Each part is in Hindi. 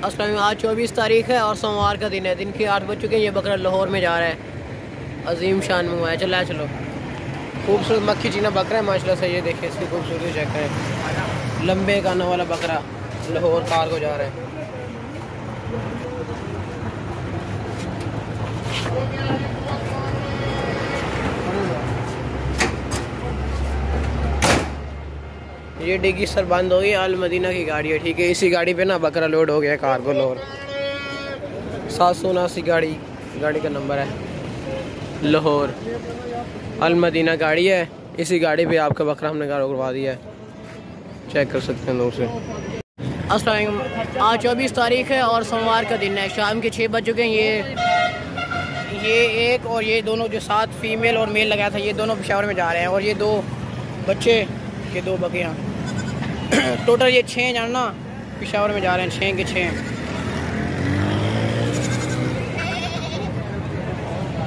अस्सलाम वालेकुम। आज 24 तारीख है और सोमवार का दिन है। दिन के 8 बज चुके हैं। ये बकरा लाहौर में जा रहा है। अजीम शान मुँह है। चलो खूबसूरत मक्खी चीना बकरा है माशाल्लाह से। ये देखें इसकी खूबसूरती चेक करें। लंबे कानों वाला बकरा लाहौर कार को जा रहा है। ये डिग्गी सर बंद हो गई। अल मदीना की गाड़ी है, ठीक है। इसी गाड़ी पे ना बकरा लोड हो गया कार को लाहौर। 779 गाड़ी का नंबर है। लाहौर अल मदीना गाड़ी है। इसी गाड़ी पे आपका बकरा हमने कार करवा दिया है। चेक कर सकते हैं दूर से। अस्सलाम वालेकुम। आज 24 तारीख है और सोमवार का दिन है। शाम के 6 बज चुके हैं। ये एक और ये दोनों जो साथ फीमेल और मेल लगाया था, ये दोनों पेशावर में जा रहे हैं। और ये 2 बच्चे के 2 बकरियाँ टोटल ये 6 जानना पेशावर में जा रहे हैं। 6 के 6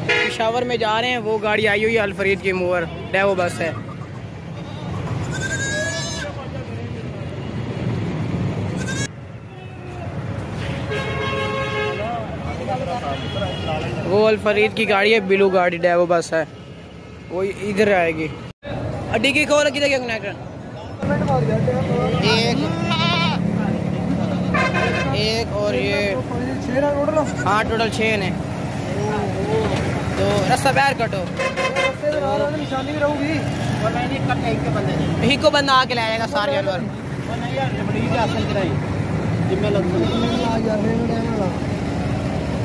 पेशावर में जा रहे हैं। वो गाड़ी आई हुई है अल फरीद की मूवर डेवो बस है। वो अल फरीद की गाड़ी है, ब्लू गाड़ी डेवो बस है। वो इधर आएगी। डिग्गी खोल किधर गया कनेक्टर। एक और ये हाँ टोटल 6 ने। तो रास्ता बाहर कटो। ही को बंदा आके लाएगा सारे जानवर।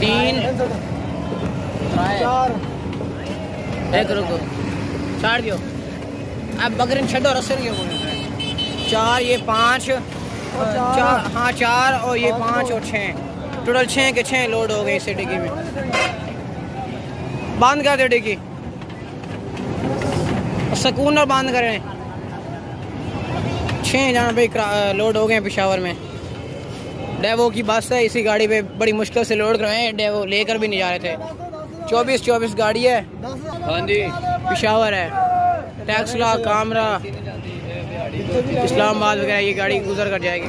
3 4 एक रुको 4 दियो। अब बकरीन छो रस्से 4 ये 5 4 हाँ 4 और ये 5 और 6 टोटल 6 के 6 लोड हो गए इस डिग्गी में। बंद कर दे डिग्गी सुकून और बंद करें। 6 जहाँ पे लोड हो गए हैं पेशावर में। डेवो की बस है। इसी गाड़ी पे बड़ी मुश्किल से लोड करवाए। डेवो लेकर भी नहीं जा रहे थे। 24 गाड़ी है। हाँ जी पेशावर है। टैक्सला कामरा इस्लामाबाद वगैरह ये गाड़ी गुजर कर जाएगी।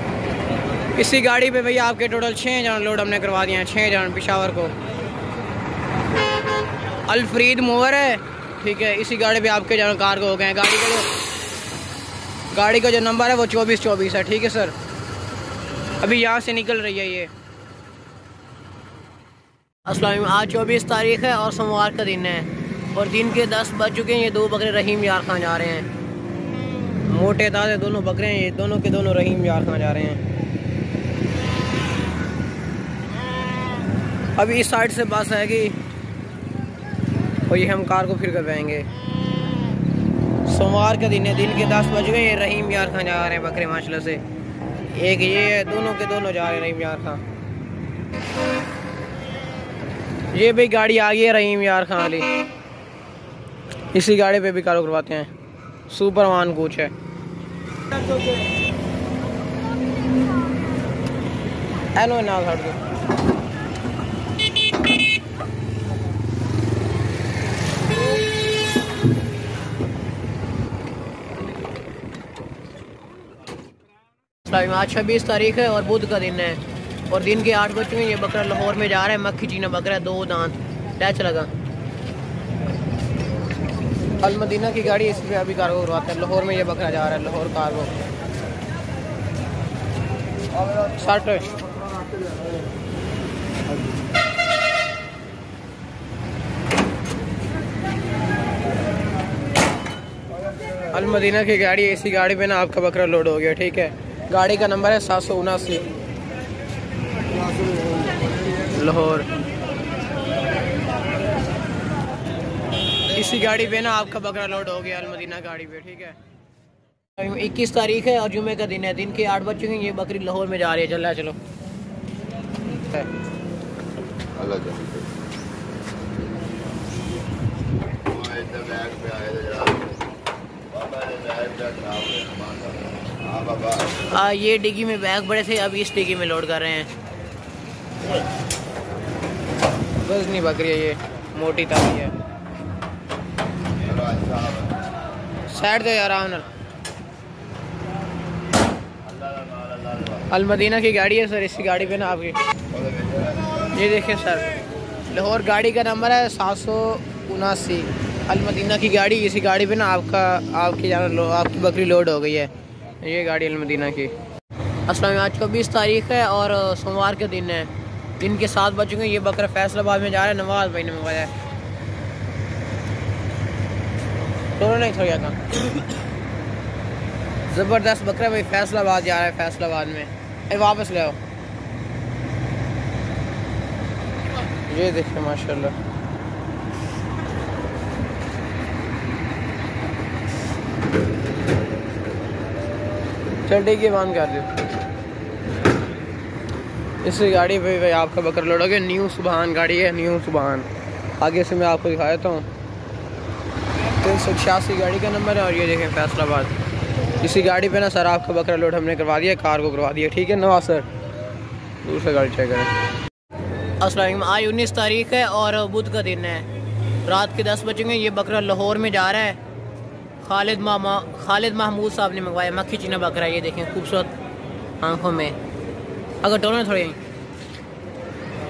इसी गाड़ी पे भैया आपके टोटल 6 जन लोड हमने करवा दिए हैं। 6 जन पेशावर को। अल फरीद मूवर है, ठीक है। इसी गाड़ी पे आपके जन कार को हो गए हैं। गाड़ी का जो नंबर है वो 24 है, ठीक है सर। अभी यहाँ से निकल रही है ये। अस्सलाम वालेकुम। आज 24 तारीख है और सोमवार का दिन है और दिन के 10 बज चुके हैं। ये 2 बकरे रहीम यार खान जा रहे हैं। मोटे ताजे दोनों बकरे हैं। ये दोनों के दोनों रहीम यार खान जा रहे हैं। अभी इस साइड से बस आएगी और ये हम कार को फिर करवाएंगे। सोमवार का दिन है। दिन के 10 बज गए। ये रहीम यार खान जा रहे हैं बकरे माशाल्लाह से। एक ये है, दोनों के दोनों जा रहे हैं रहीम यार खान। ये भी गाड़ी आ गई है रहीम यार खान वाली। इसी गाड़ी पे भी कार करवाते हैं। सुपरमान कोच है। एनो ना हट दो। आज 26 तारीख है और बुध का दिन है और दिन के 8 बज चुके हैं। ये बकरा लाहौर में जा रहा है। मक्खी चीना बकरा है। 2 दांत टैच लगा। अल मदीना की गाड़ी इस पर अभी कार्गो करवाता है। लाहौर में ये बकरा जा रहा है। लाहौर कार्गो 60 अल मदीना की गाड़ी है। इसी गाड़ी पे ना आपका बकरा लोड हो गया, ठीक है। गाड़ी का नंबर है 779 लाहौर। इसी गाड़ी पे ना आपका बकरा लोड हो गया अल मदीना गाड़ी पे, ठीक है। 21 तारीख है और जुमे का दिन है। दिन के 8 बज चुके हैं। ये बकरी लाहौर में जा रही है। चलो ये डिग्गी में बैग बड़े थे। अब इस डिग्गी में लोड कर रहे हैं। बस नहीं बकरी है ये, मोटी ताली है। साइड दे यार। अलमदीना की गाड़ी है सर। इसी गाड़ी पे ना आपकी ये देखिए सर, लाहौर गाड़ी का नंबर है 779। अलमदीना की गाड़ी, इसी गाड़ी पे ना आपकी बकरी लोड हो गई है। ये गाड़ी अलमदीना की। अस्सलाम, आज 24 तारीख है और सोमवार के दिन है। दिन के 7 बज गए। ये बकरा फैसलाबाद में जा रहा है। नवाज भाई ने मंगवाया है। दोनों नहीं थोड़ा था। ज़बरदस्त बकरा भाई, फैसलाबाद जा रहा है। फैसलाबाद में वापस ले आओ। ये देखिए माशाल्लाह। चल ठीक है, बंद कर दो। इस गाड़ी पे भाई आपका बकरा लोड हो गया। न्यू सुबहान गाड़ी है, न्यू सुबहान। आगे से मैं आपको दिखा देता हूँ। 386 गाड़ी का नंबर है और ये देखें फैसलाबाद। इसी गाड़ी पे ना सर आपका बकरा लोड हमने करवा दिया, कार को करवा दिया। ठीक है नवाज सर, दूसरा गाड़ी चेक करें। अस्सलाम वालेकुम, आज 19 तारीख है और बुध का दिन है। रात के 10 बजेंगे। ये बकरा लाहौर में जा रहा है। खालिद महमूद साहब ने मंगवाया। मक्खी चीना बकरा, ये देखें खूबसूरत आंखों में। अगर दोनों थोड़े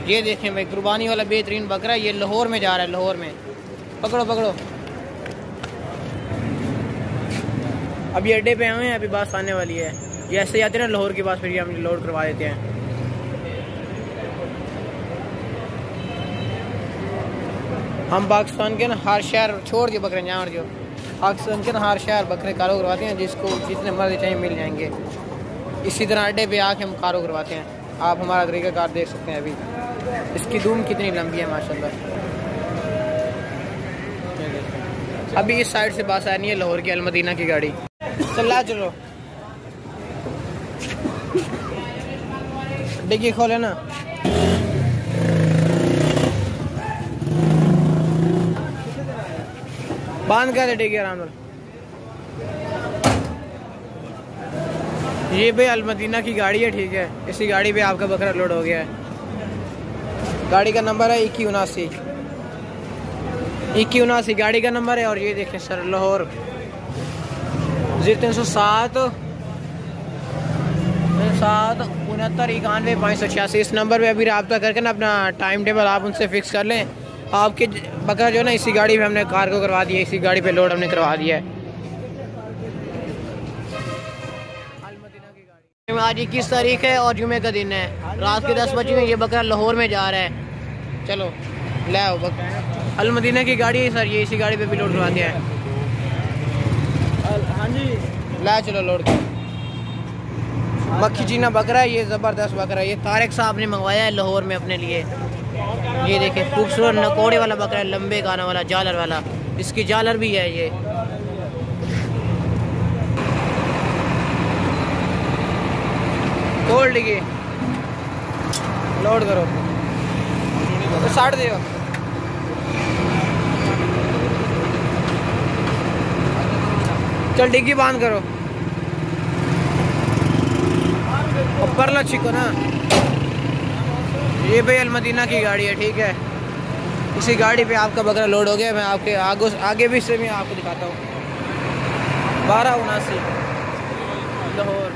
ये देखें भाई, कुर्बानी वाला बेहतरीन बकरा। ये लाहौर में जा रहा है, लाहौर में। पकड़ो पकड़ो। अभी अड्डे पे हुए हैं, अभी बस आने वाली है। ये ऐसे जाते हैं ना लाहौर के पास, फिर हम लोड करवा देते हैं। हम पाकिस्तान के ना हर शहर छोड़ दिए बकरे, जहाँ जो पाकिस्तान के ना हर शहर बकरे कारो करवाते हैं। जिसको जितने मर्जी चाहिए मिल जाएंगे। इसी तरह अड्डे पे आके हम कारो करवाते हैं। आप हमारा तरीक़ाकार देख सकते हैं। अभी इसकी धूम कितनी लंबी है माशाल्लाह। अभी इस साइड से बस आनी है लाहौर की अलमदीना की गाड़ी। चलो डिग्गी खोले ना। बांध कर दे डिग्गी आराम से। ये भाई अलमदीना की गाड़ी है। ठीक है, इसी गाड़ी पे आपका बकरा लोड हो गया है। गाड़ी का नंबर है 2179 गाड़ी का नंबर है। और ये देखें सर, लाहौर 307 69 586। इस नंबर पे अभी रब्ता करके ना अपना टाइम टेबल आप उनसे फिक्स कर लें। आपके बकरा जो है ना इसी गाड़ी पे हमने कार को करवा दिया। इसी गाड़ी पे लोड हमने करवा दिया है। आज 21 तारीख है और जुमे का दिन है। रात के 10 बजे ये बकरा लाहौर में जा रहा है। चलो ले आओ बकरा। अलमदीना की गाड़ी है सर, ये इसी गाड़ी पे भी लोड करवा दिया है। हाँ जी, ला चलो लोड कर। मक्खी चीना बकरा है, ये ज़बरदस्त बकरा है। ये तारिक साहब ने मंगवाया है लाहौर में अपने लिए। ये देखें खूबसूरत नकोड़े वाला बकरा है, लंबे गाना वाला, जालर वाला। इसकी जालर भी है। ये खोल लीजिए, लोड करो तो 60 दे। चल डिग्गी बंद करो। ऊपर ला छिको ना। ये भाई अलमदीना की गाड़ी है। ठीक है, इसी गाड़ी पे आपका बकरा लोड हो गया। मैं आपके आगे भी से मैं आपको दिखाता हूँ। 1279 लाहौर।